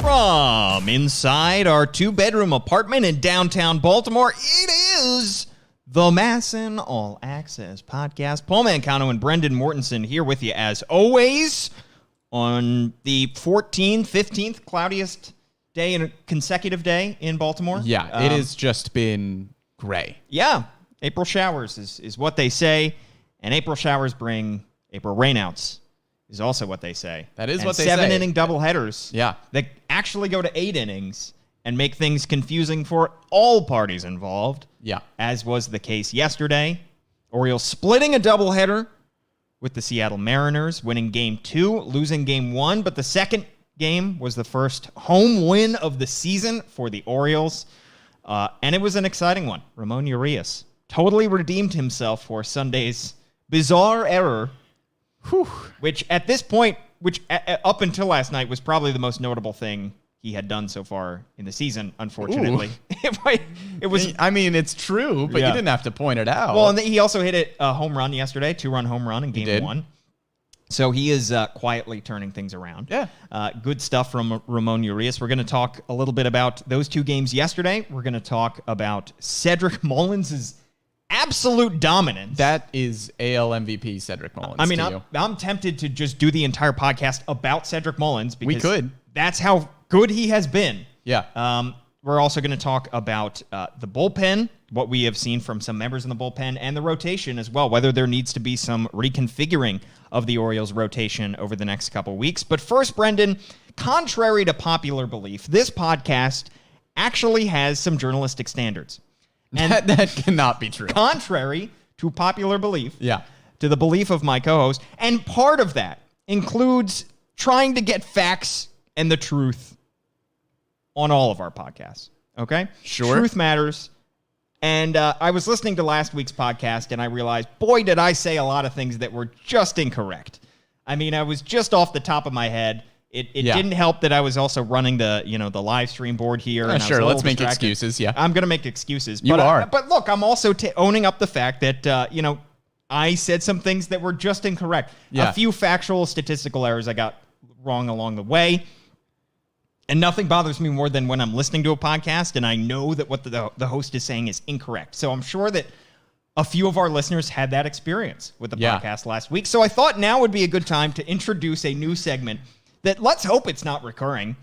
From inside our two-bedroom apartment in downtown Baltimore, it is the MASN All Access Podcast. Paul Mancano and Brendan Mortensen here with you as always on the 15th cloudiest day in a consecutive day in Baltimore. Yeah, it has just been gray. Yeah, April showers is what they say, and April showers bring April rainouts. Is also what they say. That is and what they say. 7-inning doubleheaders. Yeah. That actually go to 8 innings and make things confusing for all parties involved. Yeah. As was the case yesterday. Orioles splitting a doubleheader with the Seattle Mariners, winning Game 2, losing Game 1. But the second game was the first home win of the season for the Orioles. And it was an exciting one. Ramon Urias totally redeemed himself for Sunday's bizarre error. Which at this point, up until last night, was probably the most notable thing he had done so far in the season, unfortunately. It was. I mean, it's true, but you didn't have to point it out. Well, and he also hit a home run yesterday, 2-run home run in Game 1. So he is quietly turning things around. Yeah. Good stuff from Ramon Urias. We're going to talk a little bit about those two games yesterday. We're going to talk about Cedric Mullins' absolute dominance. That is AL MVP Cedric Mullins. I mean, I'm tempted to just do the entire podcast about Cedric Mullins because we could. That's how good he has been. Yeah. We're also going to talk about the bullpen, what we have seen from some members in the bullpen, and the rotation as well, whether there needs to be some reconfiguring of the Orioles rotation over the next couple weeks. But first, Brendan, contrary to popular belief, this podcast actually has some journalistic standards. And that cannot be true. Contrary to popular belief, yeah, to the belief of my co-host. And part of that includes trying to get facts and the truth on all of our podcasts. Okay? Sure. Truth matters. And I was listening to last week's podcast, and I realized, boy, did I say a lot of things that were just incorrect. I mean, I was just off the top of my head. It didn't help that I was also running the live stream board here. And sure, let's make excuses. Yeah, I'm going to make excuses. You are. But look, I'm also owning up the fact that, I said some things that were just incorrect. Yeah. A few factual, statistical errors I got wrong along the way. And nothing bothers me more than when I'm listening to a podcast and I know that what the host is saying is incorrect. So I'm sure that a few of our listeners had that experience with the podcast last week. So I thought now would be a good time to introduce a new segment that let's hope it's not recurring.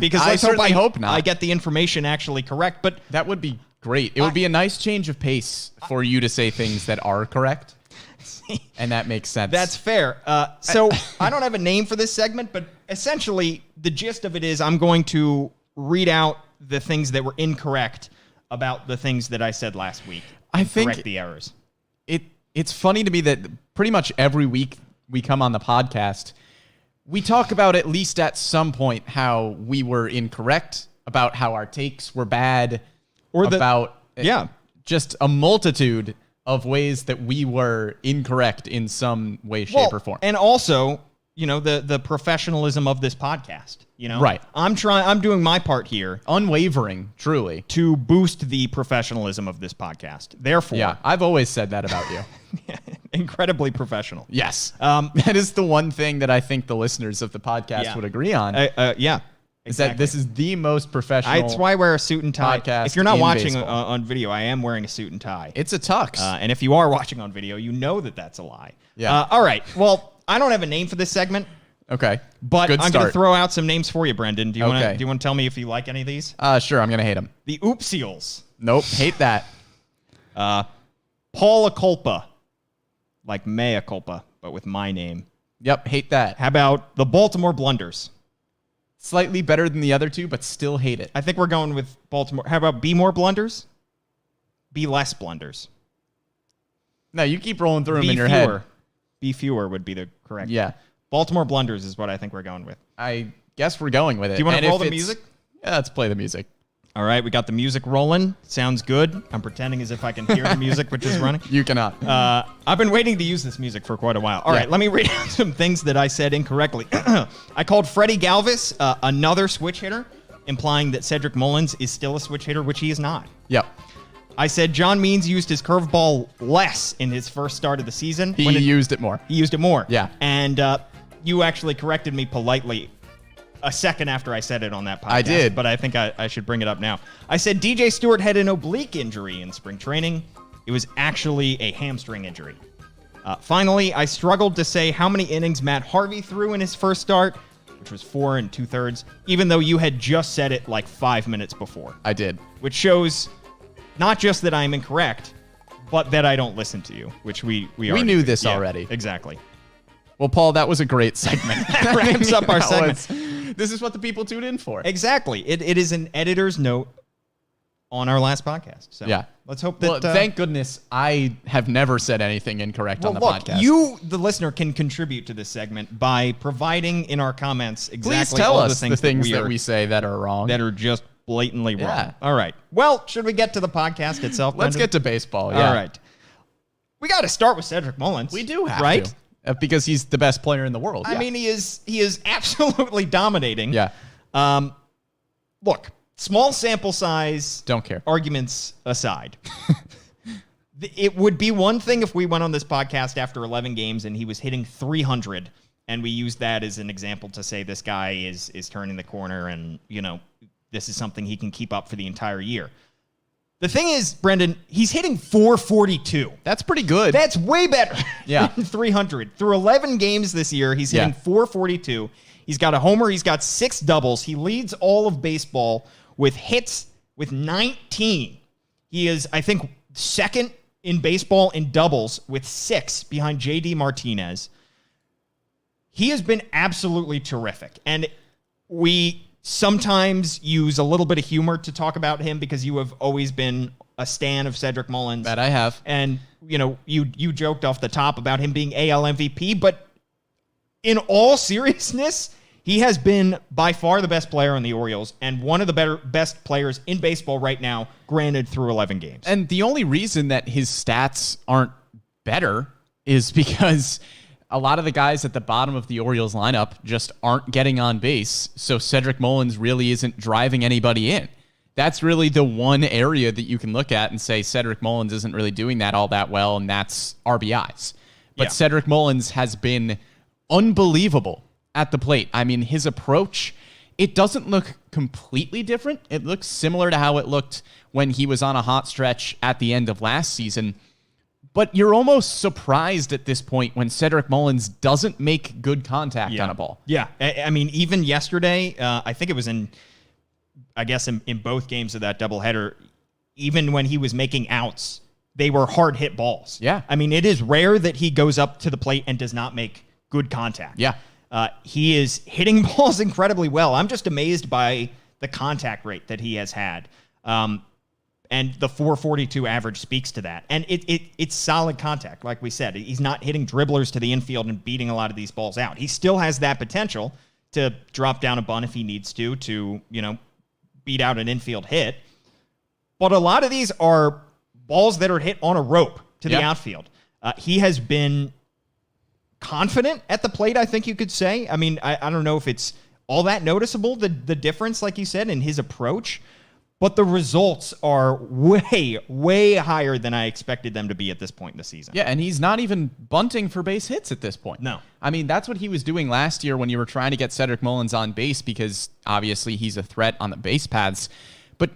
Because I certainly hope not. I get the information actually correct, but that would be great. It would be a nice change of pace for you to say things that are correct, and that makes sense. That's fair. So I don't have a name for this segment, but essentially the gist of it is I'm going to read out the things that were incorrect about the things that I said last week. I think correct the errors. It's funny to me that pretty much every week we come on the podcast, we talk about at least at some point how we were incorrect, about how our takes were bad, or about just a multitude of ways that we were incorrect in some way, shape, or form. And also, the professionalism of this podcast. Right. I'm doing my part here. Unwavering, truly. To boost the professionalism of this podcast. Therefore. I've always said that about you. Incredibly professional. Yes. That is the one thing that I think the listeners of the podcast would agree on. Is that this is the most professional. That's why I wear a suit and tie. Podcast if you're not watching baseball. On video, I am wearing a suit and tie. It's a tux. And if you are watching on video, you know that that's a lie. Yeah. All right. Well, I don't have a name for this segment. Okay. But I'm going to throw out some names for you, Brendan. Do you want to tell me if you like any of these? Sure. I'm going to hate them. The Oopseals. Nope. Hate that. Paula Culpa. Like mea culpa, but with my name. Yep. Hate that. How about the Baltimore Blunders? Slightly better than the other two, but still hate it. I think we're going with Baltimore. How about be more blunders? Be less blunders. No, you keep rolling through them in your head. Be fewer would be the correct. Yeah. Baltimore Blunders is what I think we're going with. I guess we're going with it. Do you want to roll the music? Yeah, let's play the music. All right, we got the music rolling. Sounds good. I'm pretending as if I can hear the music, which is running. You cannot. I've been waiting to use this music for quite a while. All right, let me read out some things that I said incorrectly. I called Freddie Galvis another switch hitter, implying that Cedric Mullins is still a switch hitter, which he is not. Yep. I said John Means used his curveball less in his first start of the season. He used it more. He used it more. Yeah. And you actually corrected me politely a second after I said it on that podcast. I did. But I think I should bring it up now. I said DJ Stewart had an oblique injury in spring training. It was actually a hamstring injury. Finally, I struggled to say how many innings Matt Harvey threw in his first start, which was 4 2/3, even though you had just said it like 5 minutes before. I did. Which shows not just that I'm incorrect, but that I don't listen to you, which we knew this already. Exactly. Well, Paul, that was a great segment. That wraps up our segment. This is what the people tune in for. Exactly. It is an editor's note on our last podcast. So yeah. Let's hope that... thank goodness I have never said anything incorrect on the podcast. You, the listener, can contribute to this segment by providing in our comments exactly tell all us the things that we say that are wrong. That are just blatantly wrong. Yeah. All right. Well, should we get to the podcast itself? Let's get to baseball. Yeah. All right. We got to start with Cedric Mullins. We do have right? to. Because he's the best player in the world. I mean, he is absolutely dominating. Yeah. Look, small sample size. Don't care. Arguments aside. It would be one thing if we went on this podcast after 11 games and he was hitting 300 and we used that as an example to say this guy is turning the corner and, this is something he can keep up for the entire year. The thing is, Brendan, he's hitting 442. That's pretty good. That's way better than 300. Through 11 games this year, he's hitting 442. He's got a homer. He's got 6 doubles. He leads all of baseball with hits with 19. He is, I think, second in baseball in doubles with 6 behind J.D. Martinez. He has been absolutely terrific. And we sometimes use a little bit of humor to talk about him because you have always been a stan of Cedric Mullins. That I have. And, you joked off the top about him being AL MVP, but in all seriousness, he has been by far the best player on the Orioles and one of the best players in baseball right now, granted through 11 games. And the only reason that his stats aren't better is because a lot of the guys at the bottom of the Orioles lineup just aren't getting on base, so Cedric Mullins really isn't driving anybody in. That's really the one area that you can look at and say Cedric Mullins isn't really doing that all that well, and that's RBIs. But Cedric Mullins has been unbelievable at the plate. I mean, his approach, it doesn't look completely different. It looks similar to how it looked when he was on a hot stretch at the end of last season. But you're almost surprised at this point when Cedric Mullins doesn't make good contact on a ball. Yeah. I mean, even yesterday, I think it was in both games of that doubleheader, even when he was making outs, they were hard hit balls. Yeah. I mean, it is rare that he goes up to the plate and does not make good contact. Yeah. He is hitting balls incredibly well. I'm just amazed by the contact rate that he has had. And the 442 average speaks to that. And it's solid contact, like we said. He's not hitting dribblers to the infield and beating a lot of these balls out. He still has that potential to drop down a bunt if he needs to beat out an infield hit. But a lot of these are balls that are hit on a rope to the outfield. He has been confident at the plate, I think you could say. I mean, I don't know if it's all that noticeable, the difference, like you said, in his approach. But the results are way, way higher than I expected them to be at this point in the season. Yeah, and he's not even bunting for base hits at this point. No. I mean, that's what he was doing last year when you were trying to get Cedric Mullins on base because obviously he's a threat on the base paths. But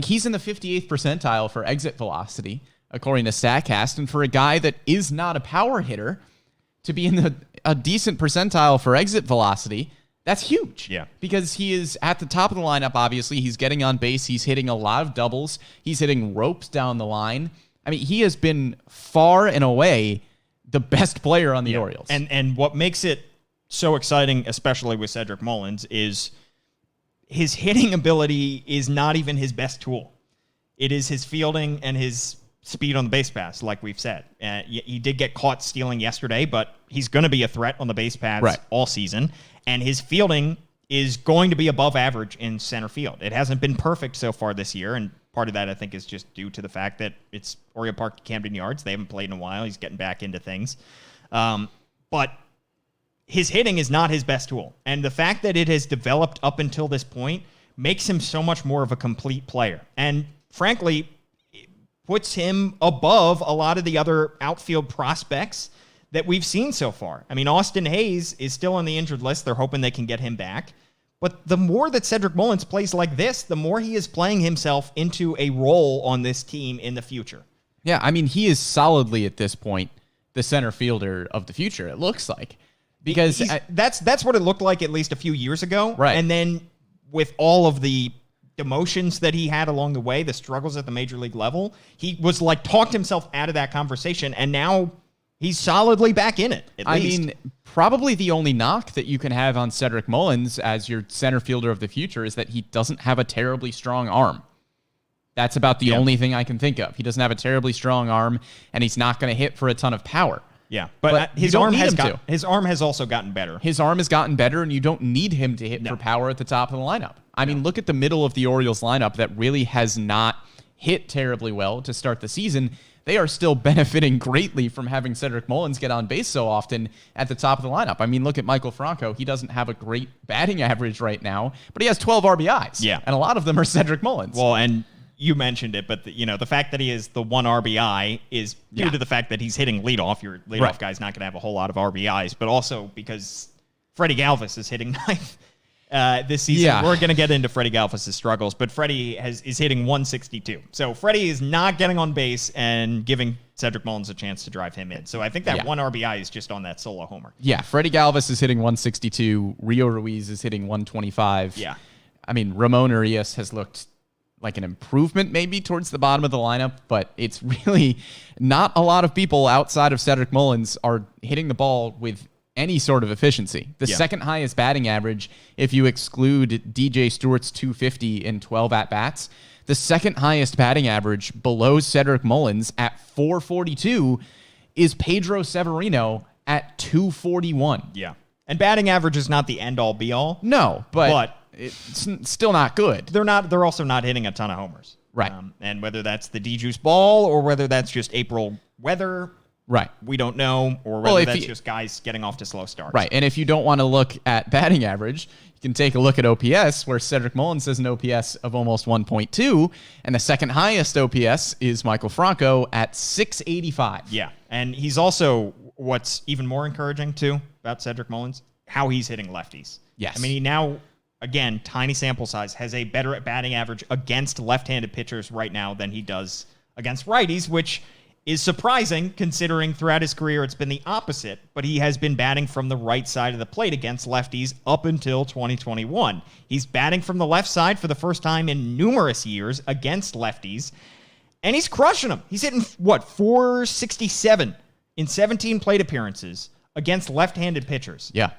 he's in the 58th percentile for exit velocity, according to StatCast. And for a guy that is not a power hitter to be in a decent percentile for exit velocity, that's huge. Yeah. Because he is at the top of the lineup, obviously. He's getting on base. He's hitting a lot of doubles. He's hitting ropes down the line. I mean, he has been far and away the best player on the Orioles. And what makes it so exciting, especially with Cedric Mullins, is his hitting ability is not even his best tool. It is his fielding and his speed on the base paths, like we've said. He did get caught stealing yesterday, but he's going to be a threat on the base paths all season. And his fielding is going to be above average in center field. It hasn't been perfect so far this year, and part of that, I think, is just due to the fact that it's Oriole Park, Camden Yards. They haven't played in a while. He's getting back into things. But his hitting is not his best tool. And the fact that it has developed up until this point makes him so much more of a complete player. And frankly, it puts him above a lot of the other outfield prospects that we've seen so far. I mean, Austin Hayes is still on the injured list. They're hoping they can get him back. But the more that Cedric Mullins plays like this, the more he is playing himself into a role on this team in the future. Yeah, I mean, he is solidly at this point the center fielder of the future, it looks like. Because that's what it looked like at least a few years ago. Right. And then with all of the demotions that he had along the way, the struggles at the major league level, he was like talked himself out of that conversation, and now he's solidly back in it, at least. I mean, probably the only knock that you can have on Cedric Mullins as your center fielder of the future is that he doesn't have a terribly strong arm. That's about the only thing I can think of. He doesn't have a terribly strong arm, and he's not going to hit for a ton of power. Yeah, but his arm has also gotten better. His arm has gotten better, and you don't need him to hit for power at the top of the lineup. I mean, look at the middle of the Orioles lineup that really has not hit terribly well to start the season. They are still benefiting greatly from having Cedric Mullins get on base so often at the top of the lineup. I mean, look at Michael Franco. He doesn't have a great batting average right now, but he has 12 RBIs. Yeah. And a lot of them are Cedric Mullins. Well, and you mentioned it, but the fact that he is the one RBI is due to the fact that he's hitting leadoff. Your leadoff guy's not going to have a whole lot of RBIs, but also because Freddie Galvis is hitting ninth this season. Yeah. We're going to get into Freddie Galvis' struggles, but Freddie is hitting 162. So Freddie is not getting on base and giving Cedric Mullins a chance to drive him in. So I think that one RBI is just on that solo homer. Yeah, Freddie Galvis is hitting 162. Rio Ruiz is hitting 125. Yeah. I mean, Ramon Urias has looked like an improvement maybe towards the bottom of the lineup, but it's really not a lot of people outside of Cedric Mullins are hitting the ball with any sort of efficiency. The second highest batting average, if you exclude DJ Stewart's 250 in 12 at-bats, the second highest batting average below Cedric Mullins at 442 is Pedro Severino at 241. Yeah. And batting average is not the end-all, be-all. No, but it's still not good. They're also not hitting a ton of homers. Right. And whether that's the D-Juice ball or whether that's just April weather, right, we don't know, or whether that's just guys getting off to slow starts. Right. And if you don't want to look at batting average, you can take a look at OPS, where Cedric Mullins has an OPS of almost 1.2, and the second highest OPS is Michael Franco at 685. Yeah. And he's also, what's even more encouraging, too, about Cedric Mullins, how he's hitting lefties. Yes. I mean, he now, again, tiny sample size, has a better batting average against left-handed pitchers right now than he does against righties, which is surprising considering throughout his career it's been the opposite, but he has been batting from the right side of the plate against lefties up until 2021. He's batting from the left side for the first time in numerous years against lefties, and he's crushing them. He's hitting, 467 in 17 plate appearances against left-handed pitchers. Yeah.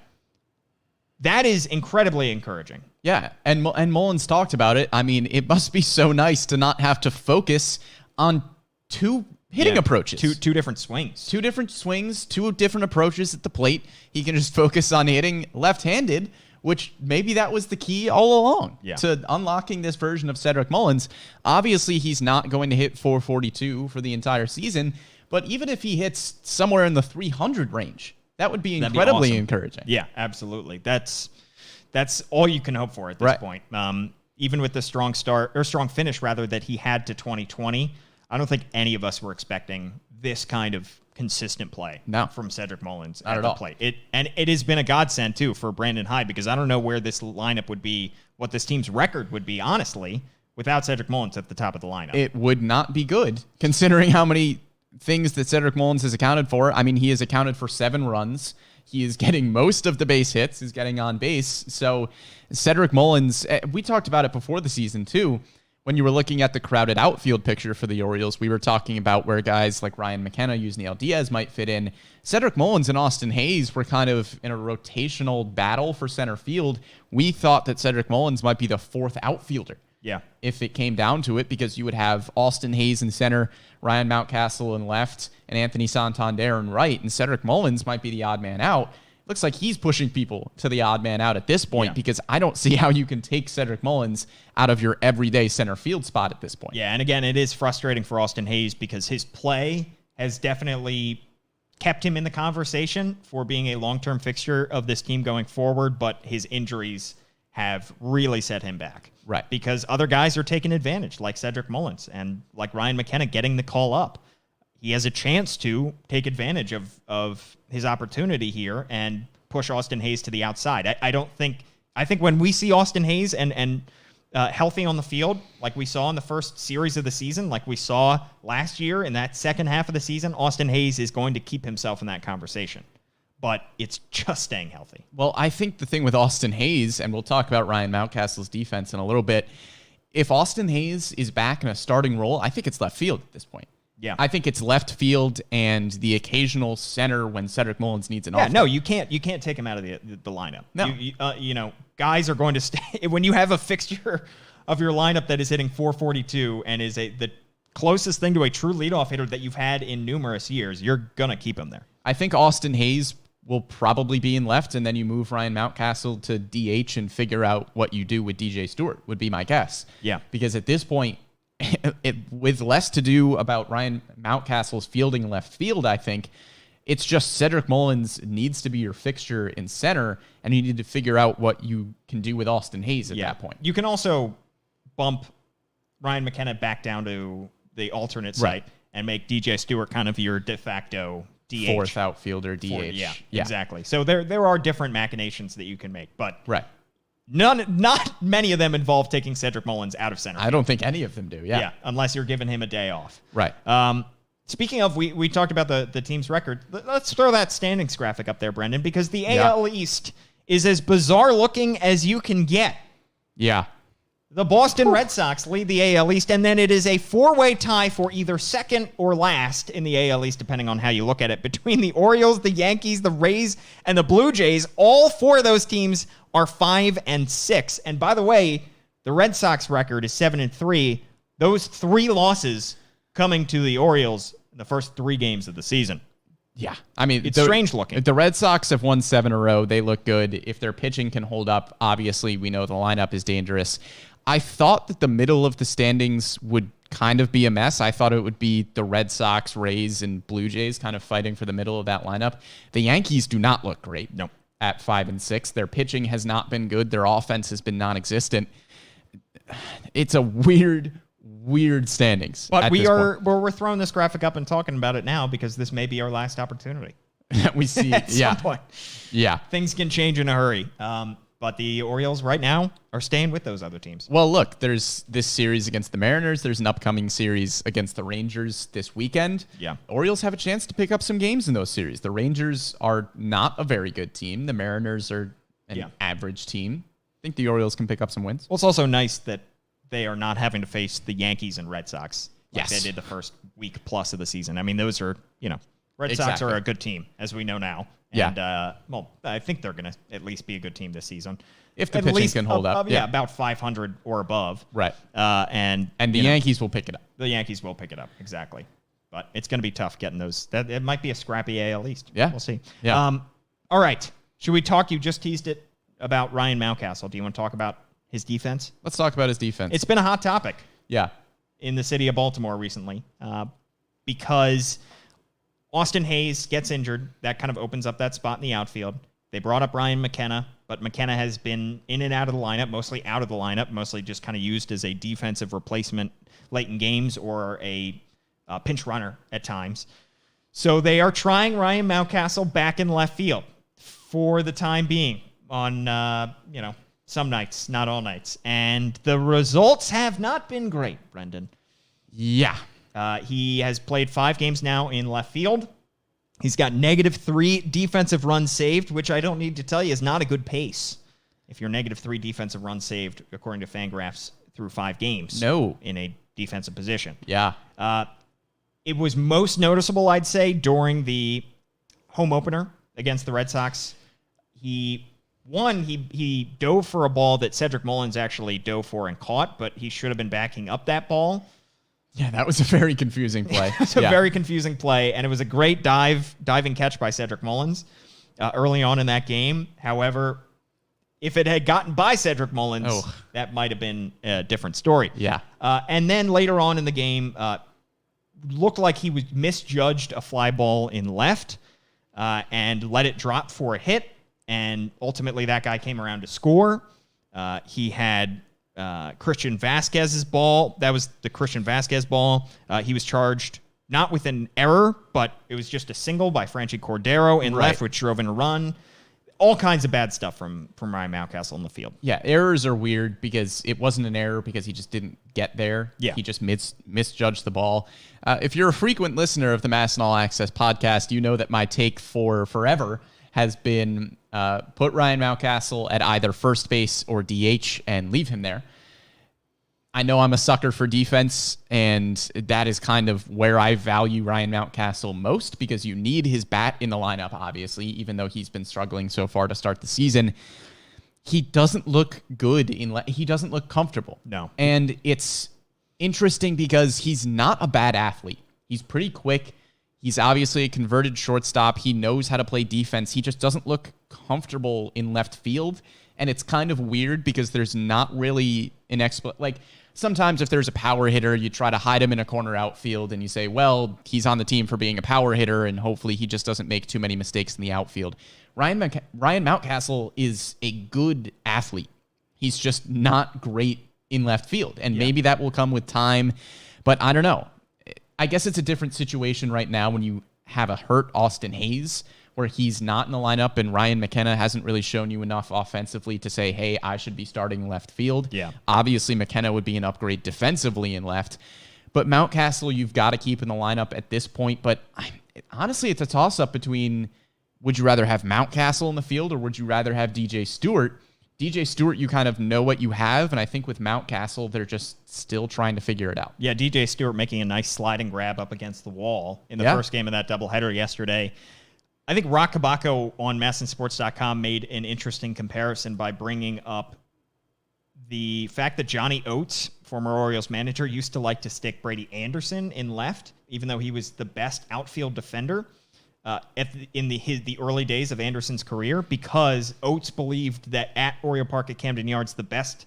That is incredibly encouraging. Yeah, and Mullins talked about it. I mean, it must be so nice to not have to focus on two hitting approaches. Two different swings. Two different swings, two different approaches at the plate. He can just focus on hitting left-handed, which maybe that was the key all along to unlocking this version of Cedric Mullins. Obviously, he's not going to hit 442 for the entire season, but even if he hits somewhere in the 300 range, that would be incredibly encouraging. Yeah, absolutely. That's all you can hope for at this point. Even with the strong finish that he had to 2020, I don't think any of us were expecting this kind of consistent play from Cedric Mullins at the plate. It has been a godsend, too, for Brandon Hyde, because I don't know where this lineup would be, what this team's record would be, honestly, without Cedric Mullins at the top of the lineup. It would not be good, considering how many things that Cedric Mullins has accounted for. I mean, he has accounted for 7 runs. He is getting most of the base hits. He's getting on base. So Cedric Mullins, we talked about it before the season, too. When you were looking at the crowded outfield picture for the Orioles, we were talking about where guys like Ryan McKenna, Yusniel Diaz might fit in. Cedric Mullins and Austin Hayes were kind of in a rotational battle for center field. We thought that Cedric Mullins might be the 4th outfielder. Yeah. If it came down to it, because you would have Austin Hayes in center, Ryan Mountcastle in left, and Anthony Santander in right, and Cedric Mullins might be the odd man out. Looks like he's pushing people to the odd man out at this point, because I don't see how you can take Cedric Mullins out of your everyday center field spot at this point. Yeah, and again, it is frustrating for Austin Hayes because his play has definitely kept him in the conversation for being a long-term fixture of this team going forward, but his injuries have really set him back. Right. Because other guys are taking advantage, like Cedric Mullins and like Ryan McKenna getting the call up. He has a chance to take advantage of his opportunity here and push Austin Hayes to the outside. I don't think I think when we see Austin Hayes and healthy on the field, like we saw in the first series of the season, like we saw last year in that second half of the season, Austin Hayes is going to keep himself in that conversation. But it's just staying healthy. Well, I think the thing with Austin Hayes, and we'll talk about Ryan Mountcastle's defense in a little bit, if Austin Hayes is back in a starting role, I think it's left field at this point. Yeah. I think it's left field and the occasional center when Cedric Mullins needs an offense. No, you can't take him out of the lineup. No. Guys are going to stay. When you have a fixture of your lineup that is hitting 442 and is the closest thing to a true leadoff hitter that you've had in numerous years, you're going to keep him there. I think Austin Hayes will probably be in left, and then you move Ryan Mountcastle to DH and figure out what you do with DJ Stewart, would be my guess. Yeah. Because at this point, with less to do about Ryan Mountcastle's fielding in left field, I think it's just Cedric Mullins needs to be your fixture in center, and you need to figure out what you can do with Austin Hayes at that point. You can also bump Ryan McKenna back down to the alternate site and make DJ Stewart kind of your de facto DH. Fourth outfielder, DH. Yeah, exactly. So there are different machinations that you can make, but right. Not many of them involve taking Cedric Mullins out of center. I don't think any of them do. Yeah, unless you're giving him a day off. Right. Speaking of, we talked about the team's record. Let's throw that standings graphic up there, Brendan, because the AL East is as bizarre looking as you can get. Yeah. The Boston Red Sox lead the AL East, and then it is a four-way tie for either second or last in the AL East, depending on how you look at it, between the Orioles, the Yankees, the Rays, and the Blue Jays. All four of those teams are 5-6. And by the way, the Red Sox record is 7-3. Those 3 losses coming to the Orioles in the first 3 games of the season. Yeah. I mean, it's strange looking. The Red Sox have won 7 in a row. They look good. If their pitching can hold up, obviously we know the lineup is dangerous. I thought that the middle of the standings would kind of be a mess. I thought it would be the Red Sox, Rays, and Blue Jays kind of fighting for the middle of that lineup. The Yankees do not look great. No. At 5-6. Their pitching has not been good. Their offense has been non-existent. It's a weird standings. But we're throwing this graphic up and talking about it now because this may be our last opportunity. We see at some point. Yeah. Things can change in a hurry. But the Orioles right now are staying with those other teams. Well, look, there's this series against the Mariners. There's an upcoming series against the Rangers this weekend. Yeah. The Orioles have a chance to pick up some games in those series. The Rangers are not a very good team. The Mariners are an average team. I think the Orioles can pick up some wins. Well, it's also nice that they are not having to face the Yankees and Red Sox like they did the first week plus of the season. I mean, those are, Red Sox are a good team, as we know now. And, I think they're going to at least be a good team this season. If the pitching can hold up. About 500 or above. Right. And the Yankees will pick it up. The Yankees will pick it up, exactly. But it's going to be tough getting those. It might be a scrappy AL East. Yeah. We'll see. Yeah. All right. Should we talk? You just teased it about Ryan Mountcastle. Do you want to talk about his defense? Let's talk about his defense. It's been a hot topic. Yeah. In the city of Baltimore recently because Austin Hayes gets injured. That kind of opens up that spot in the outfield. They brought up Ryan McKenna, but McKenna has been in and out of the lineup, mostly out of the lineup, mostly just kind of used as a defensive replacement late in games or a pinch runner at times. So they are trying Ryan Mountcastle back in left field for the time being on, some nights, not all nights. And the results have not been great, Brendan. Yeah. He has played 5 games now in left field. He's got -3 defensive runs saved, which I don't need to tell you is not a good pace. If you're -3 defensive runs saved, according to Fangraphs, through 5 games in a defensive position. Yeah. It was most noticeable, I'd say, during the home opener against the Red Sox. He dove for a ball that Cedric Mullins actually dove for and caught, but he should have been backing up that ball. Yeah, that was a very confusing play. It's a very confusing play, and it was a great diving catch by Cedric Mullins early on in that game. However, if it had gotten by Cedric Mullins, that might have been a different story. Yeah. And then later on in the game, looked like he was misjudged a fly ball in left and let it drop for a hit, and ultimately that guy came around to score. He had Christian Vasquez's ball. That was the Christian Vasquez ball. He was charged not with an error, but it was just a single by Franchi Cordero in left, which drove in a run. all kinds of bad stuff from Ryan Moucastle in the field. Yeah, errors are weird because it wasn't an error because he just didn't get there. Yeah. He just misjudged the ball. If you're a frequent listener of the MASN All Access podcast, you know that my take for forever has been put Ryan Moucastle at either first base or DH and leave him there. I know I'm a sucker for defense, and that is kind of where I value Ryan Mountcastle most because you need his bat in the lineup, obviously, even though he's been struggling so far to start the season. He doesn't look good. He doesn't look comfortable. No. And it's interesting because he's not a bad athlete. He's pretty quick. He's obviously a converted shortstop. He knows how to play defense. He just doesn't look comfortable in left field. And it's kind of weird because there's not really an sometimes if there's a power hitter, you try to hide him in a corner outfield and you say, well, he's on the team for being a power hitter and hopefully he just doesn't make too many mistakes in the outfield. Ryan Mountcastle is a good athlete. He's just not great in left field. And maybe that will come with time, but I don't know. I guess it's a different situation right now when you have a hurt Austin Hayes where he's not in the lineup and Ryan McKenna hasn't really shown you enough offensively to say, hey, I should be starting left field. Yeah. Obviously, McKenna would be an upgrade defensively in left. But Mountcastle, you've got to keep in the lineup at this point. But honestly, it's a toss-up between would you rather have Mountcastle in the field or would you rather have DJ Stewart? DJ Stewart, you kind of know what you have, and I think with Mountcastle, they're just still trying to figure it out. Yeah, DJ Stewart making a nice sliding grab up against the wall in the first game of that doubleheader yesterday. I think Rock Kabako on MASNsports.com made an interesting comparison by bringing up the fact that Johnny Oates, former Orioles manager, used to like to stick Brady Anderson in left, even though he was the best outfield defender in the early days of Anderson's career, because Oates believed that at Oriole Park at Camden Yards, the best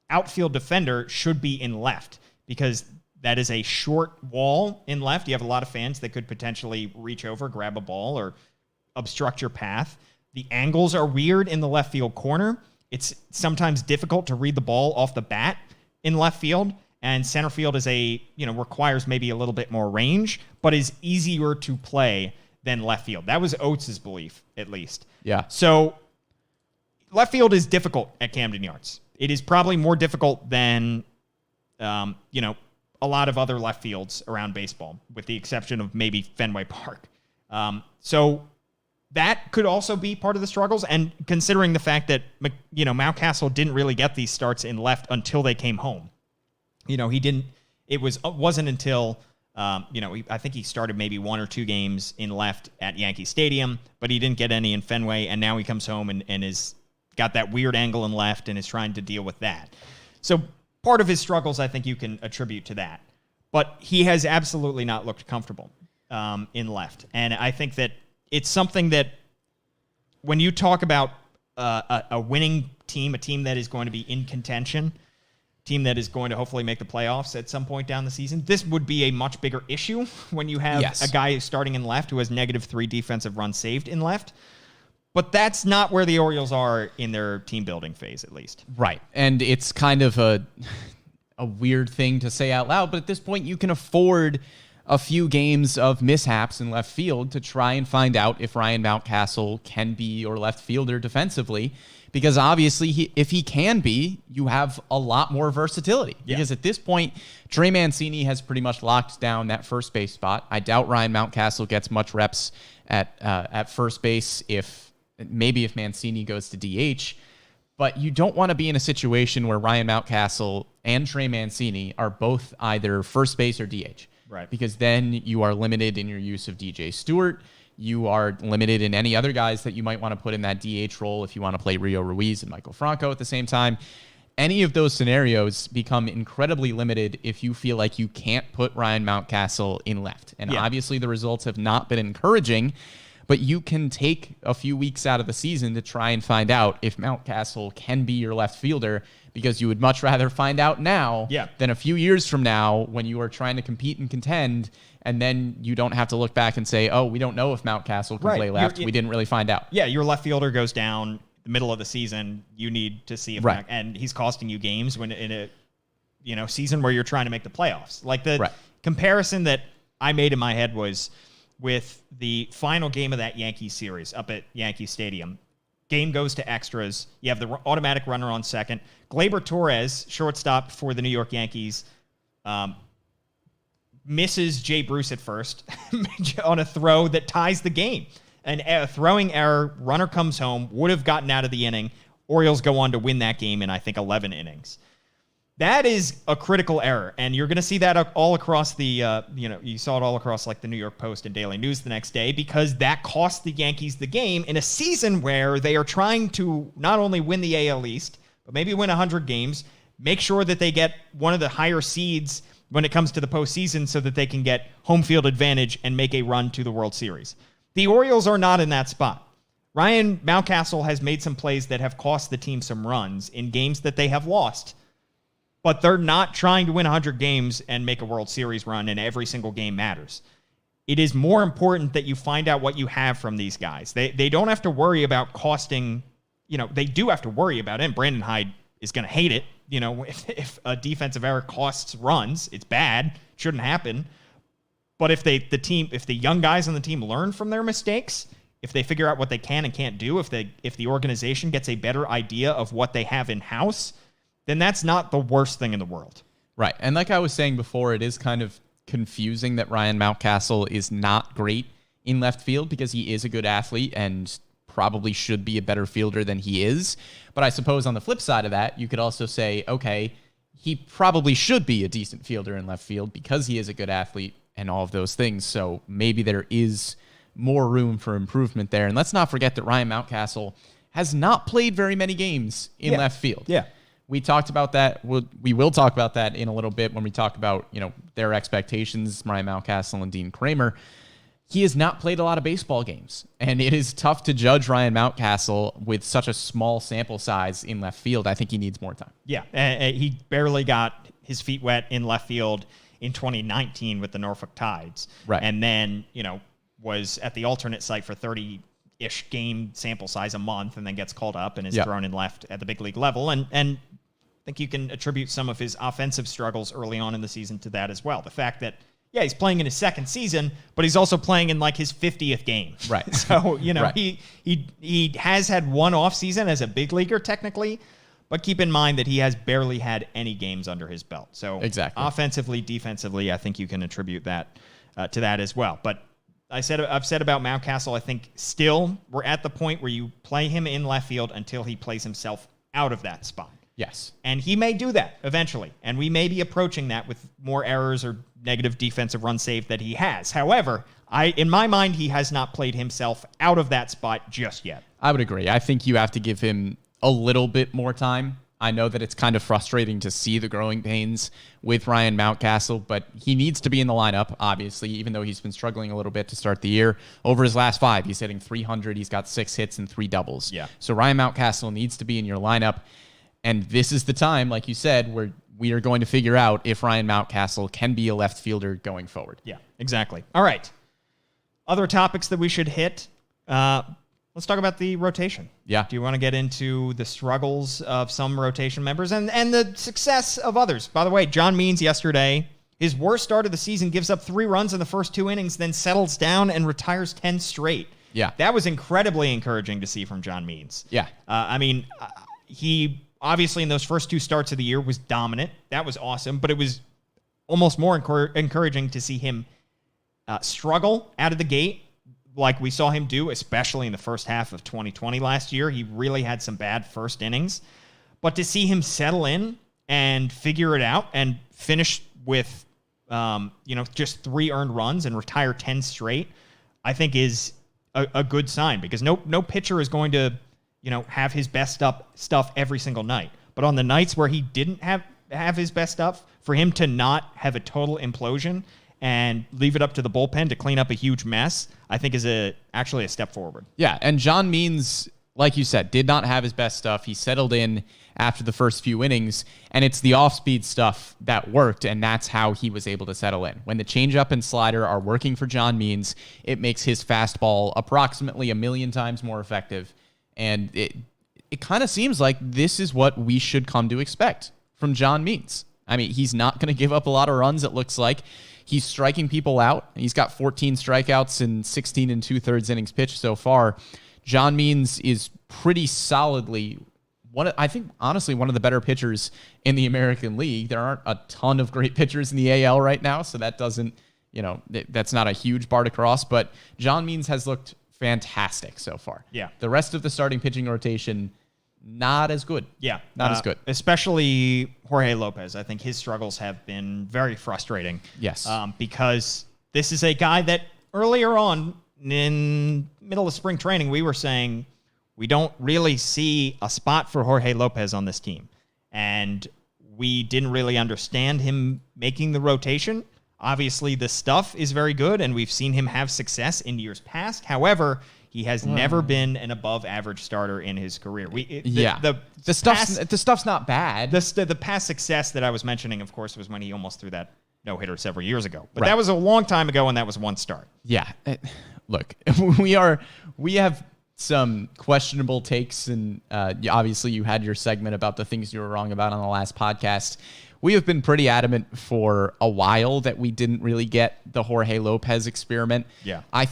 outfield defender should be in left, because that is a short wall in left. You have a lot of fans that could potentially reach over, grab a ball, or obstruct your path. The angles are weird in the left field corner. It's sometimes difficult to read the ball off the bat in left field, and center field is requires maybe a little bit more range, but is easier to play than left field. That was Oates' belief, at least. Yeah. So left field is difficult at Camden Yards. It is probably more difficult than, a lot of other left fields around baseball, with the exception of maybe Fenway Park. So that could also be part of the struggles. And considering the fact that, Mountcastle didn't really get these starts in left until they came home. It wasn't until, I think he started maybe one or two games in left at Yankee Stadium, but he didn't get any in Fenway. And now he comes home and is got that weird angle in left and is trying to deal with that. So part of his struggles, I think you can attribute to that. But he has absolutely not looked comfortable in left. And I think that it's something that when you talk about a winning team, a team that is going to be in contention, team that is going to hopefully make the playoffs at some point down the season, this would be a much bigger issue when you have a guy starting in left who has -3 defensive runs saved in left. But that's not where the Orioles are in their team building phase, at least. Right. And it's kind of a weird thing to say out loud, but at this point you can afford a few games of mishaps in left field to try and find out if Ryan Mountcastle can be your left fielder defensively, because obviously if he can be, you have a lot more versatility. Yeah. Because at this point, Trey Mancini has pretty much locked down that first base spot. I doubt Ryan Mountcastle gets much reps at first base if Mancini goes to DH. But you don't want to be in a situation where Ryan Mountcastle and Trey Mancini are both either first base or DH. Right. Because then you are limited in your use of DJ Stewart. You are limited in any other guys that you might want to put in that DH role if you want to play Rio Ruiz and Michael Franco at the same time. Any of those scenarios become incredibly limited if you feel like you can't put Ryan Mountcastle in left. And obviously the results have not been encouraging, but you can take a few weeks out of the season to try and find out if Mountcastle can be your left fielder, because you would much rather find out now than a few years from now when you are trying to compete and contend, and then you don't have to look back and say, oh, we don't know if Mountcastle can play left. We didn't really find out. Yeah, your left fielder goes down the middle of the season. You need to see if and he's costing you games when in a season where you're trying to make the playoffs. Like the comparison that I made in my head was with the final game of that Yankees series up at Yankee Stadium. game goes to extras. You have the automatic runner on second. Gleyber Torres, shortstop for the New York Yankees, misses Jay Bruce at first on a throw that ties the game. A throwing error, runner comes home, would have gotten out of the inning. Orioles go on to win that game in, I think, 11 innings. That is a critical error, and you're going to see that all across the, you saw it all across like the New York Post and Daily News the next day, because that cost the Yankees the game in a season where they are trying to not only win the AL East, but maybe win 100 games, make sure that they get one of the higher seeds when it comes to the postseason so that they can get home field advantage and make a run to the World Series. The Orioles are not in that spot. Ryan Moucastle has made some plays that have cost the team some runs in games that they have lost, but they're not trying to win 100 games and make a World Series run, and every single game matters. It is more important that you find out what you have from these guys. They don't have to worry about costing, they do have to worry about it, and Brandon Hyde is going to hate it. If a defensive error costs runs, it's bad. It shouldn't happen. But if the young guys on the team learn from their mistakes, if they figure out what they can and can't do, if the organization gets a better idea of what they have in-house, then that's not the worst thing in the world. Right. And like I was saying before, it is kind of confusing that Ryan Mountcastle is not great in left field, because he is a good athlete and probably should be a better fielder than he is. But I suppose on the flip side of that, you could also say, okay, he probably should be a decent fielder in left field because he is a good athlete and all of those things. So maybe there is more room for improvement there. And let's not forget that Ryan Mountcastle has not played very many games in left field. Yeah. We talked about that. We will talk about that in a little bit when we talk about, their expectations, Ryan Mountcastle and Dean Kramer. He has not played a lot of baseball games, and it is tough to judge Ryan Mountcastle with such a small sample size in left field. I think he needs more time. Yeah, he barely got his feet wet in left field in 2019 with the Norfolk Tides. Right. And then, was at the alternate site for 30-ish game sample size a month, and then gets called up and is thrown in left at the big league level. And I think you can attribute some of his offensive struggles early on in the season to that as well. The fact that, he's playing in his second season, but he's also playing in like his 50th game. Right. So, right. He has had one off season as a big leaguer technically, but keep in mind that he has barely had any games under his belt. So exactly. Offensively, defensively, I think you can attribute that to that as well. But I've said about Mountcastle, I think still we're at the point where you play him in left field until he plays himself out of that spot. Yes. And he may do that eventually. And we may be approaching that with more errors or negative defensive run save that he has. However, in my mind, he has not played himself out of that spot just yet. I would agree. I think you have to give him a little bit more time. I know that it's kind of frustrating to see the growing pains with Ryan Mountcastle, but he needs to be in the lineup, obviously, even though he's been struggling a little bit to start the year. Over his last 5, he's hitting .300. He's got 6 hits and 3 doubles. Yeah. So Ryan Mountcastle needs to be in your lineup. And this is the time, like you said, where we are going to figure out if Ryan Mountcastle can be a left fielder going forward. Yeah, exactly. All right. Other topics that we should hit. Let's talk about the rotation. Yeah. Do you want to get into the struggles of some rotation members and the success of others? By the way, John Means yesterday, his worst start of the season, gives up 3 runs in the first 2 innings, then settles down and retires 10 straight. Yeah. That was incredibly encouraging to see from John Means. Yeah. He obviously in those first 2 starts of the year was dominant. That was awesome, but it was almost more encouraging to see him struggle out of the gate like we saw him do, especially in the first half of 2020 last year. He really had some bad first innings. But to see him settle in and figure it out and finish with just 3 earned runs and retire 10 straight, I think is a good sign, because no pitcher is going to have his best stuff every single night. But on the nights where he didn't have his best stuff, for him to not have a total implosion and leave it up to the bullpen to clean up a huge mess, I think is actually a step forward. Yeah, and John Means, like you said, did not have his best stuff. He settled in after the first few innings, and it's the off-speed stuff that worked, and that's how he was able to settle in. When the changeup and slider are working for John Means, it makes his fastball approximately 1 million times more effective. And it kind of seems like this is what we should come to expect from John Means. I mean, he's not going to give up a lot of runs, it looks like. He's striking people out. He's got 14 strikeouts in 16 2/3 innings pitched so far. John Means is pretty solidly I think honestly one of the better pitchers in the American League. There aren't a ton of great pitchers in the AL right now, so that doesn't, that's not a huge bar to cross, but John Means has looked fantastic so far. Yeah. The rest of the starting pitching rotation, not as good. Yeah. Not as good. Especially Jorge Lopez. I think his struggles have been very frustrating. Yes. Because this is a guy that earlier on in middle of spring training, we were saying we don't really see a spot for Jorge Lopez on this team. And we didn't really understand him making the rotation. Obviously, the stuff is very good, and we've seen him have success in years past. However, he has never been an above-average starter in his career. The stuff's not bad. The past success that I was mentioning, of course, was when he almost threw that no-hitter several years ago. But that was a long time ago, and that was one start. Yeah. Look, we have some questionable takes, and obviously you had your segment about the things you were wrong about on the last podcast. We have been pretty adamant for a while that we didn't really get the Jorge Lopez experiment. Yeah. I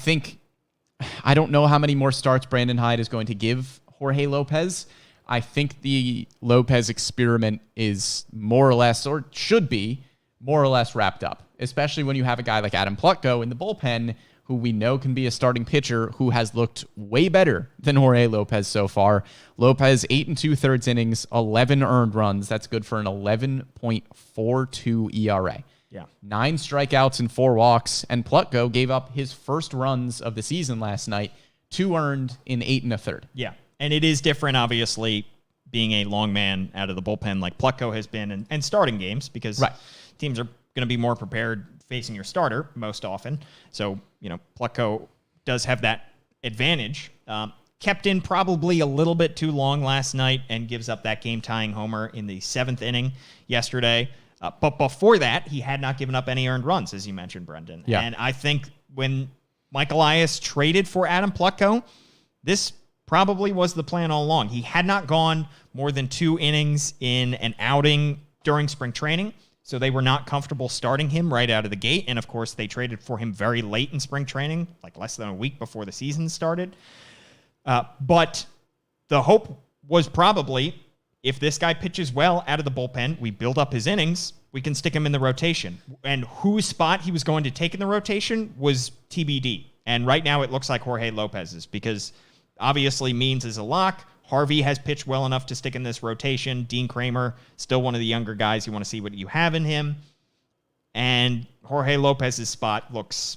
don't know how many more starts Brandon Hyde is going to give Jorge Lopez. I think the Lopez experiment is more or less, or should be, more or less wrapped up, especially when you have a guy like Adam Plutko in the bullpen who we know can be a starting pitcher who has looked way better than Jorge Lopez so far. Lopez, 8 2/3 innings, 11 earned runs. That's good for an 11.42 ERA. Yeah. 9 strikeouts and 4 walks. And Plutko gave up his first runs of the season last night, 2 earned in 8 1/3. Yeah. And it is different, obviously, being a long man out of the bullpen like Plutko has been and starting games because teams are going to be more prepared facing your starter most often. So, Plutko does have that advantage. Kept in probably a little bit too long last night and gives up that game-tying homer in the 7th inning yesterday. But before that, he had not given up any earned runs, as you mentioned, Brendan. Yeah. And I think when Mike Elias traded for Adam Plutko, this probably was the plan all along. He had not gone more than 2 innings in an outing during spring training, so they were not comfortable starting him right out of the gate. And, of course, they traded for him very late in spring training, like less than a week before the season started. But the hope was probably, if this guy pitches well out of the bullpen, we build up his innings, we can stick him in the rotation. And whose spot he was going to take in the rotation was TBD. And right now it looks like Jorge Lopez's because obviously Means is a lock. Harvey has pitched well enough to stick in this rotation. Dean Kramer, still one of the younger guys. You want to see what you have in him. And Jorge Lopez's spot looks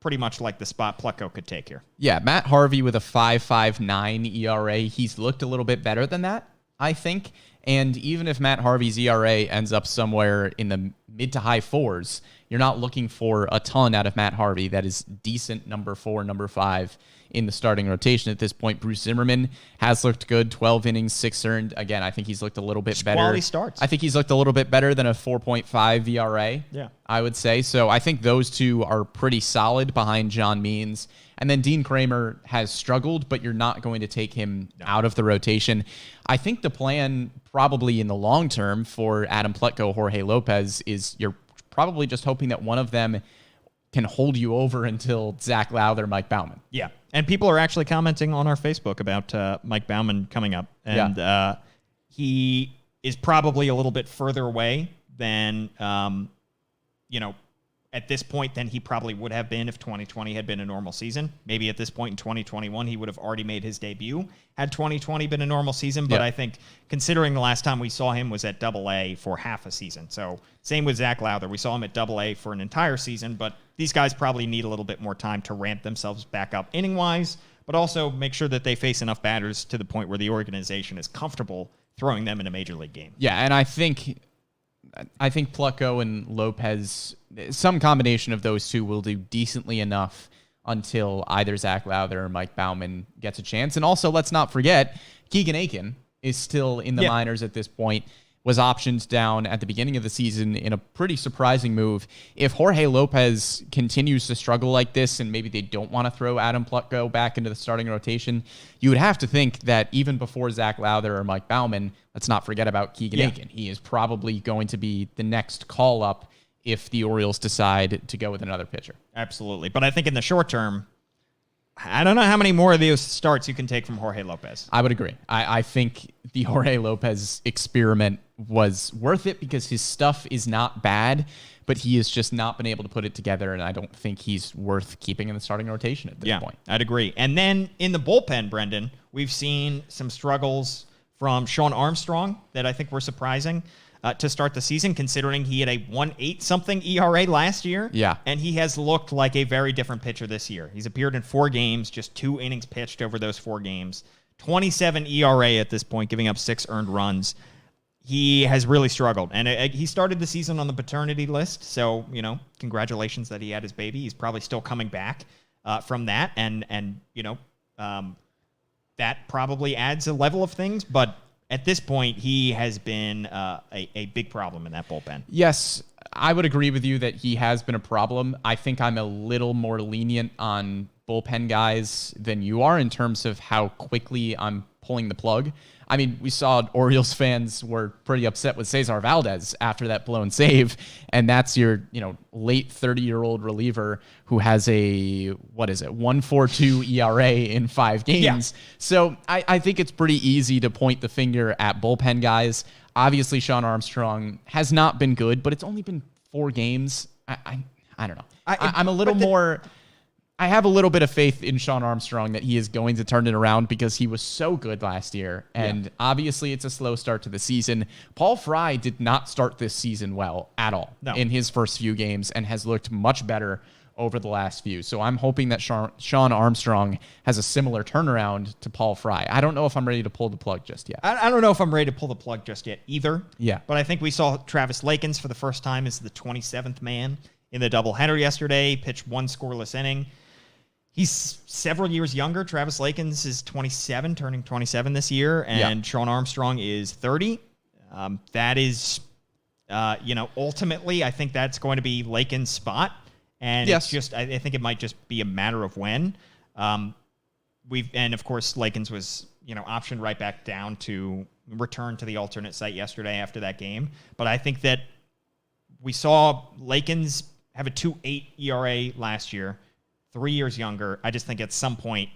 pretty much like the spot Plutko could take here. Yeah, Matt Harvey with a 5.59 ERA. He's looked a little bit better than that, I think. And even if Matt Harvey's ERA ends up somewhere in the mid to high 4s, you're not looking for a ton out of Matt Harvey. That is decent number 4, number 5 in the starting rotation at this point. Bruce Zimmerman has looked good, 12 innings, 6 earned. Again, I think he's looked a little bit better. Quality starts. I think he's looked a little bit better than a 4.5 ERA, I would say. So I think those two are pretty solid behind John Means. And then Dean Kramer has struggled, but you're not going to take him out of the rotation. I think the plan probably in the long term for Adam Plutko, Jorge Lopez, is you're probably just hoping that one of them can hold you over until Zach Lowther, Mike Baumann. Yeah. And people are actually commenting on our Facebook about Mike Baumann coming up. And he is probably a little bit further away than, at this point than he probably would have been if 2020 had been a normal season. Maybe at this point in 2021, he would have already made his debut had 2020 been a normal season. But I think considering the last time we saw him was at Double-A for half a season. So same with Zach Lowther. We saw him at Double-A for an entire season, but these guys probably need a little bit more time to ramp themselves back up inning-wise, but also make sure that they face enough batters to the point where the organization is comfortable throwing them in a major league game. Yeah, and I think Plutko and Lopez, some combination of those two will do decently enough until either Zach Lowther or Mike Baumann gets a chance. And also, let's not forget, Keegan Aiken is still in the minors at this point, was optioned down at the beginning of the season in a pretty surprising move. If Jorge Lopez continues to struggle like this and maybe they don't want to throw Adam Plutko back into the starting rotation, you would have to think that even before Zach Lowther or Mike Baumann, let's not forget about Keegan Aiken. He is probably going to be the next call-up if the Orioles decide to go with another pitcher. Absolutely. But I think in the short term, I don't know how many more of those starts you can take from Jorge Lopez. I would agree. I think the Jorge Lopez experiment was worth it because his stuff is not bad, but he has just not been able to put it together, and I don't think he's worth keeping in the starting rotation at this point. I'd agree. And then in the bullpen, Brendan, we've seen some struggles from Sean Armstrong that I think were surprising to start the season, considering he had a 1.8-something ERA last year. Yeah. And he has looked like a very different pitcher this year. He's appeared in 4 games, just 2 innings pitched over those 4 games. 27 ERA at this point, giving up 6 earned runs. He has really struggled. And he started the season on the paternity list, so, congratulations that he had his baby. He's probably still coming back from that, and that probably adds a level of things, but at this point, he has been a big problem in that bullpen. Yes, I would agree with you that he has been a problem. I think I'm a little more lenient on bullpen guys than you are in terms of how quickly I'm pulling the plug. I mean, we saw Orioles fans were pretty upset with Cesar Valdez after that blown save, and that's your, late 30-year-old reliever who has a 1.42 ERA in 5 games. Yeah. So I think it's pretty easy to point the finger at bullpen guys. Obviously, Sean Armstrong has not been good, but it's only been 4 games. I don't know. I'm a little more. I have a little bit of faith in Sean Armstrong that he is going to turn it around because he was so good last year. And obviously it's a slow start to the season. Paul Fry did not start this season well at all in his first few games and has looked much better over the last few. So I'm hoping that Sean Armstrong has a similar turnaround to Paul Fry. I don't know if I'm ready to pull the plug just yet. I don't know if I'm ready to pull the plug just yet either. Yeah. But I think we saw Travis Lakins for the first time as the 27th man in the doubleheader yesterday, pitched 1 scoreless inning. He's several years younger. Travis Lakins is 27, turning 27 this year, and Sean Armstrong is 30. That is, ultimately, I think that's going to be Lakins' spot, and it's just, I think it might just be a matter of when. And of course, Lakins was, optioned right back down to return to the alternate site yesterday after that game. But I think that we saw Lakins have a 2.8 ERA last year. 3 years younger. I just think at some point,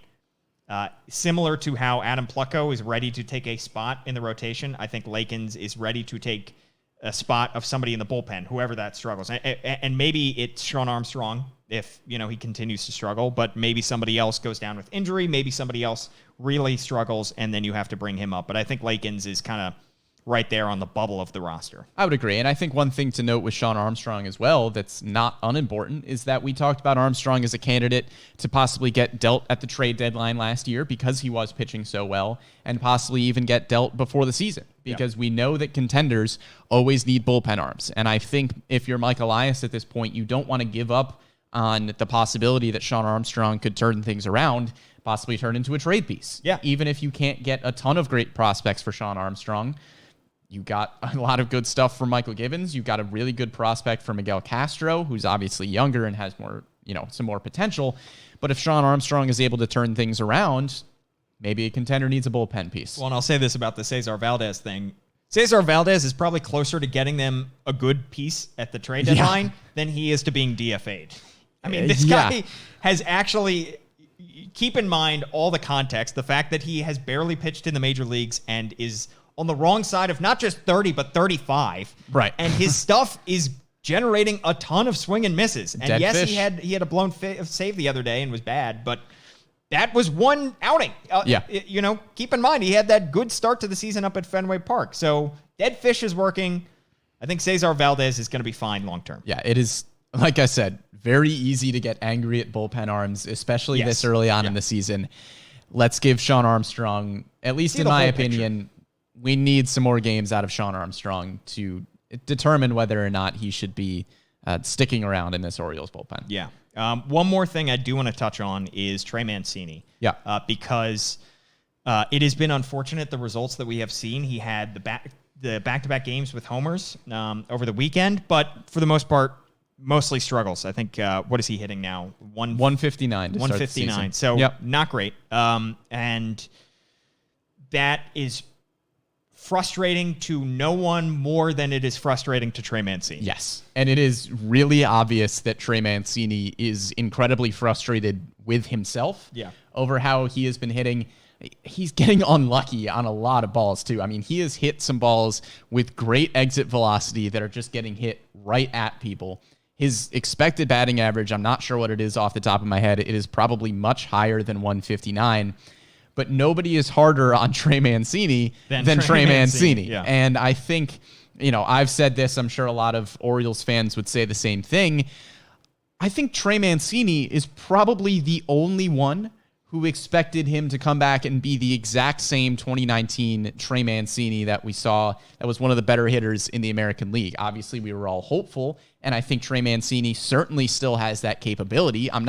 similar to how Adam Plucko is ready to take a spot in the rotation, I think Lakins is ready to take a spot of somebody in the bullpen, whoever that struggles. And maybe it's Sean Armstrong if, he continues to struggle, but maybe somebody else goes down with injury. Maybe somebody else really struggles, and then you have to bring him up. But I think Lakins is kind of right there on the bubble of the roster. I would agree. And I think one thing to note with Sean Armstrong as well that's not unimportant is that we talked about Armstrong as a candidate to possibly get dealt at the trade deadline last year because he was pitching so well, and possibly even get dealt before the season because we know that contenders always need bullpen arms. And I think if you're Mike Elias at this point, you don't want to give up on the possibility that Sean Armstrong could turn things around, possibly turn into a trade piece. Yeah. Even if you can't get a ton of great prospects for Sean Armstrong, you got a lot of good stuff from Michael Givens. You've got a really good prospect for Miguel Castro, who's obviously younger and has more, some more potential. But if Sean Armstrong is able to turn things around, maybe a contender needs a bullpen piece. Well, and I'll say this about the Cesar Valdez thing. Cesar Valdez is probably closer to getting them a good piece at the trade deadline than he is to being DFA'd. I mean, this guy has actually, keep in mind all the context, the fact that he has barely pitched in the major leagues and is on the wrong side of not just 30, but 35. Right. And his stuff is generating a ton of swing and misses. And Dead yes, fish. he had a blown save the other day and was bad, but that was one outing. Keep in mind, he had that good start to the season up at Fenway Park. So dead fish is working. I think Cesar Valdez is going to be fine long-term. Yeah, it is, like I said, very easy to get angry at bullpen arms, especially this early on in the season. Let's give Sean Armstrong, at least in my opinion, we need some more games out of Sean Armstrong to determine whether or not he should be sticking around in this Orioles bullpen. Yeah. One more thing I do want to touch on is Trey Mancini. Yeah. Because it has been unfortunate, the results that we have seen. He had the back-to-back games with homers over the weekend, but for the most part, mostly struggles. I think, what is he hitting now? 159 to 159. So not great. And that is frustrating to no one more than it is frustrating to Trey Mancini. Yes. And it is really obvious that Trey Mancini is incredibly frustrated with himself Yeah. over how he has been hitting. He's getting unlucky on a lot of balls, too. I mean, he has hit some balls with great exit velocity that are just getting hit right at people. His expected batting average, I'm not sure what it is off the top of my head. It is probably much higher than 159. But nobody is harder on Trey Mancini than Trey Mancini. Yeah. And I think, I've said this. I'm sure a lot of Orioles fans would say the same thing. I think Trey Mancini is probably the only one who expected him to come back and be the exact same 2019 Trey Mancini that we saw that was one of the better hitters in the American League. Obviously, we were all hopeful, and I think Trey Mancini certainly still has that capability. I'm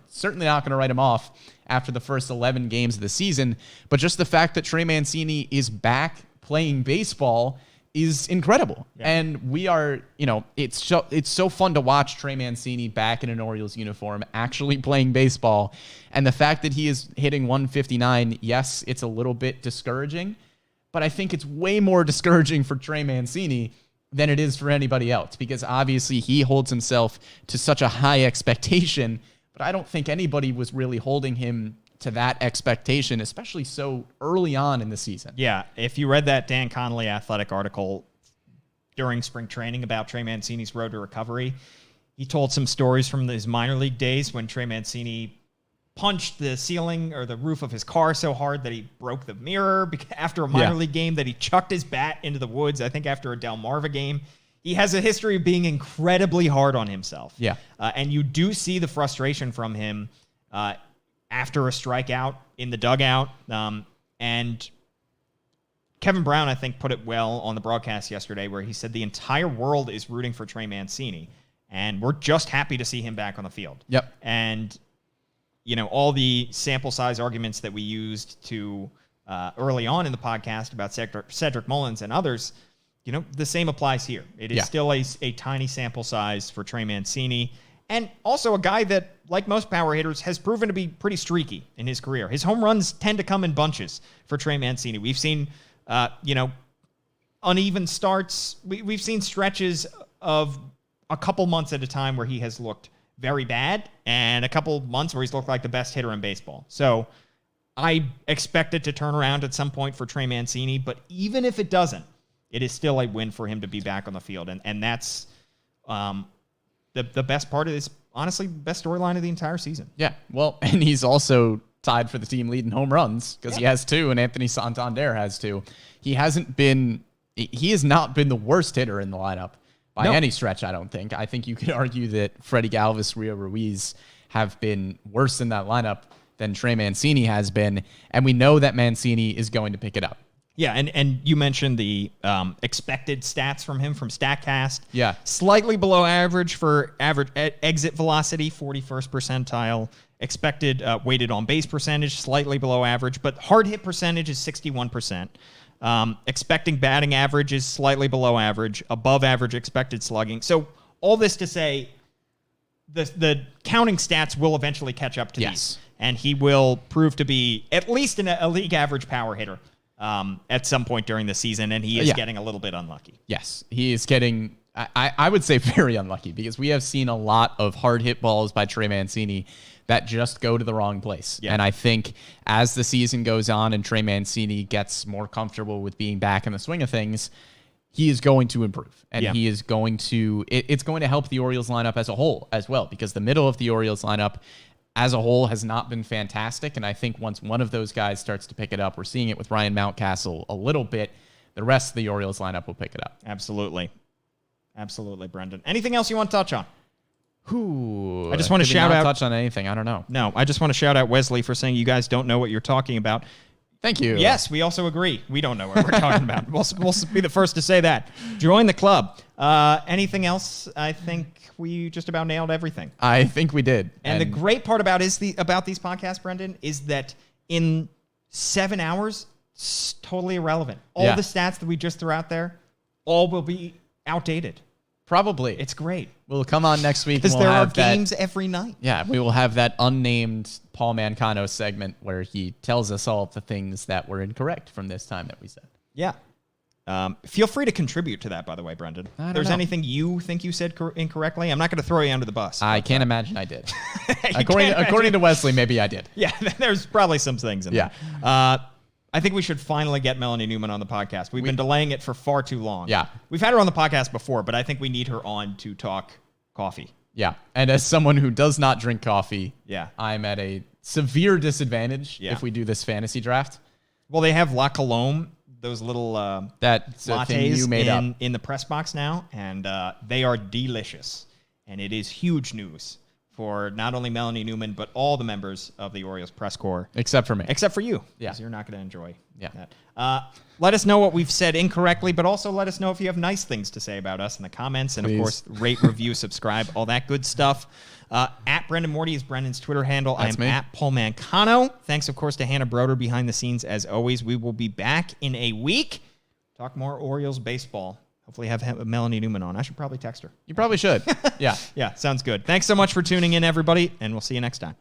certainly not going to write him off after the first 11 games of the season, but just the fact that Trey Mancini is back playing baseball is incredible. Yeah. And we are, it's so fun to watch Trey Mancini back in an Orioles uniform, actually playing baseball. And the fact that he is hitting 159, yes, it's a little bit discouraging, but I think it's way more discouraging for Trey Mancini than it is for anybody else, because obviously he holds himself to such a high expectation, but I don't think anybody was really holding him to that expectation, especially so early on in the season. Yeah, if you read that Dan Connolly Athletic article during spring training about Trey Mancini's road to recovery, he told some stories from his minor league days when Trey Mancini punched the ceiling or the roof of his car so hard that he broke the mirror after a minor league game, that he chucked his bat into the woods, I think after a Delmarva game. He has a history of being incredibly hard on himself. Yeah. And you do see the frustration from him after a strikeout in the dugout. And Kevin Brown, I think, put it well on the broadcast yesterday, where he said the entire world is rooting for Trey Mancini, and we're just happy to see him back on the field. Yep. And, all the sample size arguments that we used to early on in the podcast about Cedric Mullins and others, the same applies here. It is still a tiny sample size for Trey Mancini. And also a guy that, like most power hitters, has proven to be pretty streaky in his career. His home runs tend to come in bunches for Trey Mancini. We've seen, uneven starts. We've seen stretches of a couple months at a time where he has looked very bad, and a couple months where he's looked like the best hitter in baseball. So I expect it to turn around at some point for Trey Mancini, but even if it doesn't, it is still a win for him to be back on the field. And that's the best part of this, honestly, best storyline of the entire season. Yeah, well, and he's also tied for the team lead in home runs because he has 2, and Anthony Santander has 2. He has not been the worst hitter in the lineup by any stretch, I don't think. I think you could argue that Freddie Galvis, Rio Ruiz have been worse in that lineup than Trey Mancini has been, and we know that Mancini is going to pick it up. Yeah, and you mentioned the expected stats from him from StatCast. Yeah. Slightly below average for average exit velocity, 41st percentile. Expected weighted on base percentage, slightly below average, but hard hit percentage is 61%. Expecting batting average is slightly below average, above average expected slugging. So all this to say, the counting stats will eventually catch up to these, and he will prove to be at least a league average power hitter at some point during the season, and he is getting a little bit unlucky. Yes, he is getting, I would say, very unlucky, because we have seen a lot of hard hit balls by Trey Mancini that just go to the wrong place. Yeah. And I think as the season goes on and Trey Mancini gets more comfortable with being back in the swing of things, he is going to improve. And he is going to, it's going to help the Orioles lineup as a whole as well, because the middle of the Orioles lineup as a whole has not been fantastic. And I think once one of those guys starts to pick it up, we're seeing it with Ryan Mountcastle a little bit, the rest of the Orioles lineup will pick it up. Absolutely. Absolutely, Brendan. Anything else you want to touch on? I just want to shout out. Touch on anything? I don't know. No, I just want to shout out Wesley for saying you guys don't know what you're talking about. Thank you. Yes, we also agree. We don't know what we're talking about. We'll be the first to say that. Join the club. Anything else? I think we just about nailed everything. I think we did. And the great part about these podcasts, Brendan, is that in 7 hours, it's totally irrelevant. All the stats that we just threw out there, all will be outdated. Probably. It's great. We'll come on next week. Because there are games every night. Yeah, we will have that unnamed Paul Mancano segment where he tells us all of the things that were incorrect from this time that we said. Yeah. Feel free to contribute to that, by the way, Brendan. If there's know. anything you think you said incorrectly, I'm not going to throw you under the bus. I can't imagine I did. According according to Wesley, maybe I did. Yeah, there's probably some things in there. I think we should finally get Melanie Newman on the podcast. We've been delaying it for far too long. Yeah. We've had her on the podcast before, but I think we need her on to talk coffee. Yeah. And as someone who does not drink coffee, Yeah. I'm at a severe disadvantage Yeah. if we do this fantasy draft. Well, they have La Colombe, those little That's a thing lattes you made up. in the press box now, and they are delicious. And it is huge news for not only Melanie Newman, but all the members of the Orioles press corps. Except for me. Except for you. Yeah. Because you're not going to enjoy Yeah. that. Let us know what we've said incorrectly, but also let us know if you have nice things to say about us in the comments. And, Please. of course, rate, review, subscribe, all that good stuff. At Brendan Morty is Brendan's Twitter handle. That's I'm me. at Paul Mancano. Thanks, of course, to Hannah Broder behind the scenes, as always. We will be back in a week. Talk more Orioles baseball. Hopefully have Melanie Newman on. I should probably text her. You probably should. Yeah. Yeah, sounds good. Thanks so much for tuning in, everybody, and we'll see you next time.